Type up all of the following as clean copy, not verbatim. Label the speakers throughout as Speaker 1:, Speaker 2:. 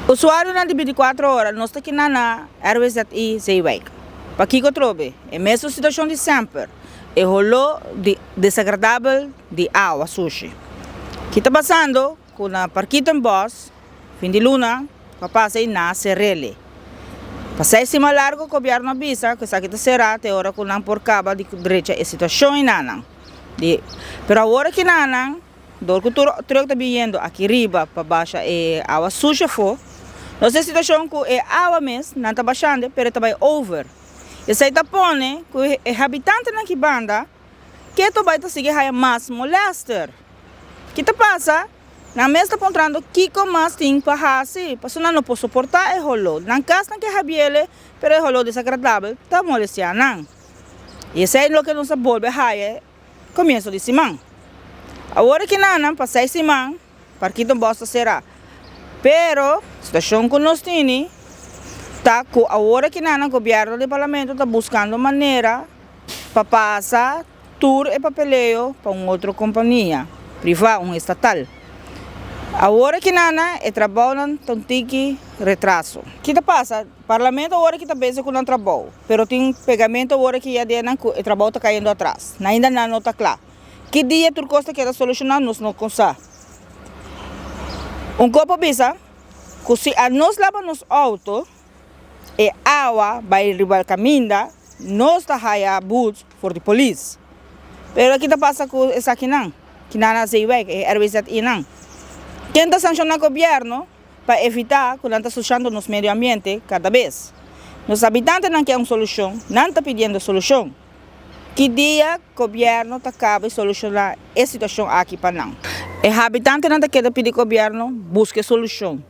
Speaker 1: Usuário na 24 horas, nós estamos aqui na RWZI Zeewijk. Para aqui que eu trouxe, é a mesma situação de sempre. É rolou de desagradável de água sushi. O que está passando com a parquita em Bos, fim de luna, para passar na Serrele. Passar cima largo, o governo avisa que isso aqui será até hora que não por cabo de direita a situação em Nanang. Pero agora que Nanang, do que tu está vindo aqui riba para baixo é água suja for. Nossa situação que é água mesmo, não está baixando, pero está over. E se está pondo que é habitante na banda, que tu vai seguir a mais molester. O que passa? Na mesa está encontrando que mais tem para fazer, porque não pode suportar é rolo. Na casa não quer habiele, pero é rolo desagradável, está molestando. E isso é o que nós volve a é começo de semana. Agora que não, para 6 semanas, para que não bosta será. Pero, a situação que nós temos, tá que agora que não, o governo do parlamento está buscando maneira para passar tour e papeleo para uma outra companhia privada, estatal. Agora que não, é trabalho com tique retraso. O que passa? O parlamento agora que está busy com o trabalho, pero tem pegamento agora que já o trabalho está caindo atrás. Ainda não está claro. Que dia tu costa que era solucionar nós não conseguimos. Copo bisa, que se nós lavamos nos auto e água vai rival caminho, nós está hire boots for the police. Pero aqui está passa com essa aqui não, que não é Zeewijk, é RWZI não. Quem está sancionando o governo para evitar que não está sujando nos meio ambiente cada vez. Os habitantes não querem uma solução, não estão pedindo solução. Que dia o governo acaba de solucionar essa situação aqui para não? Os habitantes não querem pedir que o governo busque solução.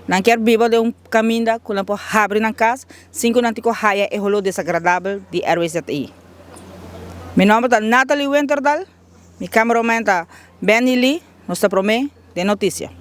Speaker 1: Não quer viver de caminho que não pode abrir na casa, sem que não tenha raia e rolo desagradável de RWZI. Meu nome é Natalie Winterdal, meu cameraman é Benny Lee, nossa promessa de notícia.